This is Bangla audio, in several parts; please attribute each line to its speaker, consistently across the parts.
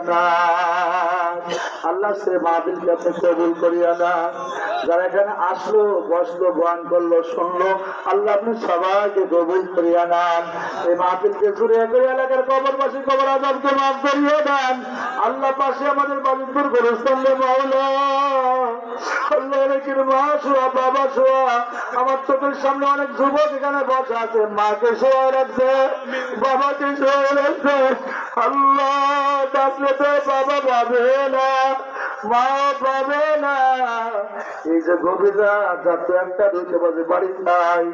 Speaker 1: না। আল্লাহ সে মাহফিলকে আপনি কবুল করিয়া না। যারা এখানে আসলো, বসলো, বয়ান করলো, শুনলো, আল্লাহ আপনি সবাইকে কবুল করিয়া নেন। এই মাহফিলকে জুড়ে করে এলাকার কবরবাসী কবর আযাবকে মাফ করিয়ে দেন। আল্লাহ পাশে আমাদের বাজিতপুর গোরস্থান মাওলা, আল্লাহ অনেকের মা শোয়া, বাবা শোয়া, আমার চোখের সামনে অনেক যুবক এখানে বসা আছে, মাকে শোয়া রাখছে, বাবাকে শোয়া রাখছে। আল্লাহ ডাকলে তো বাবা পাবে না, মা পাবে না। এই যে গভীর রাত, যাতে একটা দুইটা বাজে বাড়ি খাই,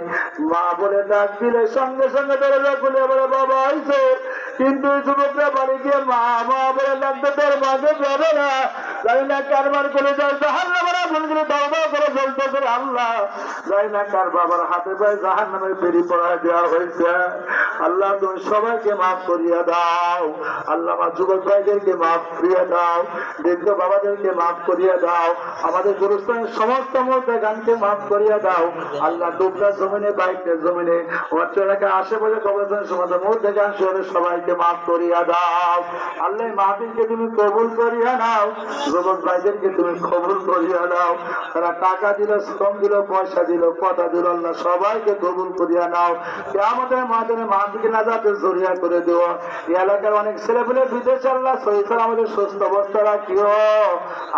Speaker 1: মা বলে ডাক দিলে সঙ্গে সঙ্গে দরজা খুলে বলে বাবা আইছে, কিন্তু এই যুবকরা বাড়ি গিয়ে মা মা বলে ডাকতে তোর মাকে পাবে না। জানি না কারবার করে যায় জাহান্নামের আগুনগুলো দাও দাও করে জ্বলতেছে। আল্লাহ জানি না কার বাবার হাতে পায়ে জাহান্নামের বেরি পড়ায় দেওয়া হয়েছে। আল্লাহ তুমি সবাইকে মাফ করিয়া দাও। আল্লাহ আমার যুবক ভাইদেরকে মাফ করিয়া দাও, বৃদ্ধ বাবাদেরকে মাফ করিয়া দাও, আমাদের গুরুস্থানের সমস্ত মধ্যে গানকে মাফ করিয়া দাও। আল্লাহ দুবলা জমিনে, বাইকের জমিনে, আমার এলাকায় আশেপাশে কবরস্থানের সমাজে মধ্যে গান শুনে সবাইকে মাফ করিয়া দাও। আল্লাহ মাহফিলকে তুমি কবুল করিয়া নাও, যুবক ভাইদেরকে তুমি কবুল করিয়া নাও। তারা টাকা দিল, শ্রম দিল, পয়সা দিল, কথা দিল, আল্লাহ সবাইকে কবুল করিয়া নাও। আমাদের মাধ্যমে মাহফিলকে নাজাতের জরিয়া করে দেও। এই এলাকার অনেক ছেলেপেলে বিদেশে, আল্লাহ সহিত আমাদের সুস্থ অবস্থা রাখিও।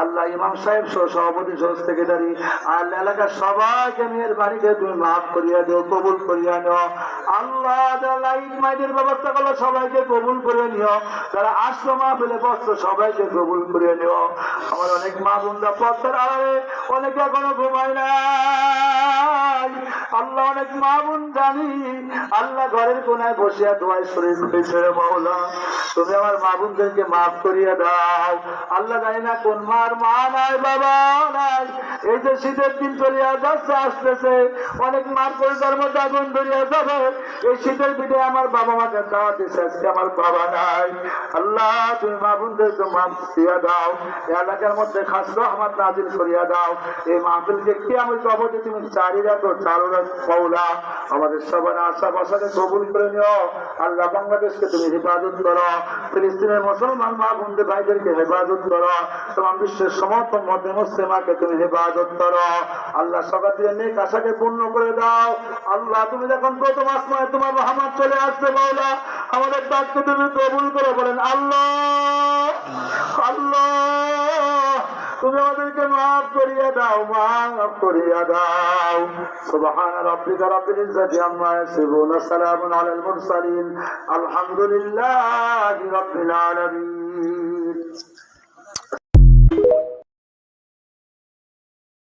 Speaker 1: আল্লাহ ইমাম সাহেব সহ সভাপতি সহ সেক্রেটারি, আল্লাহ এলাকার সবাইকে মেয়ের বাড়িকে তুমি মাফ করিয়া দিও, কবুল করিয়া নিও। আল্লাহ যারা লাইট মাইটের ব্যবস্থা করলো সবাইকে কবুল করে নিও। যারা আসলো মাহফিলে বসলো সবাইকে কবুল করে নিও। আমার অনেক মা বোনরা পথের আড়ালে, অনেকে এখনো ঘুমায় নাই। আল্লাহ অনেক মা বোন জানি আল্লাহ ঘরের কোনায় বসিয়া দোয়ায় শরীর হয়েছে মাওলা, তুমি আমার মা বোনদেরকে মাফ করিয়া দাও। আল্লাহ জানি না কোন মার মা নাই, বাবা নাই। এই যে শীতের দিন চলিয়া যাচ্ছে, আসতেছে, অনেক মার পরিবার মধ্যে আগুন ধরিয়া যাবে। এই শীতের দিনে আমার বাবা মাকে দাওয়াত দিচ্ছে, আজকে আমার বাবা নাই। আল্লাহ তুমি মা বোনদেরকে মাফ দিয়া দাও। এলাকার মধ্যে খাস রহমত নাজিল করিয়া দাও। এই মাহফিলকে কি আমি কবরে তুমি চারি রাখো, চারু মাওলা, আমাদের সবার আশা বাসাকে কবুল করে নিও। আল্লাহ বাংলাদেশকে তুমি হেফাজত করো, ফিলিস্তিনের মুসলমান মা বোনদের ভাইদেরকে হেফাজত করো, তোমার বিশ্বের সমস্ত মধ্যে মুসলিমাকে তুমি হেফাজত করো। আল্লাহ সকাল দিয়ে নেক আশাকে পূর্ণ করে দাও। আল্লাহ তুমি যখন প্রথম আসমানে তোমার রহমত চলে আসছে মাওলা, আমাদের ডাককে তুমি কবুল করে বলেন আল্লাহ আল্লাহ, তুমি আমাদেরকে মাফ করিয়া দাও, মাফ করিয়া দাও। সুবহান রাব্বিকা রাব্বিল ইজ্জাতি আম্মা ইয়াসিফুন, সালামুন আলাল মুরসালিন, আলহামদুলিল্লাহি রাব্বিল আলামিন।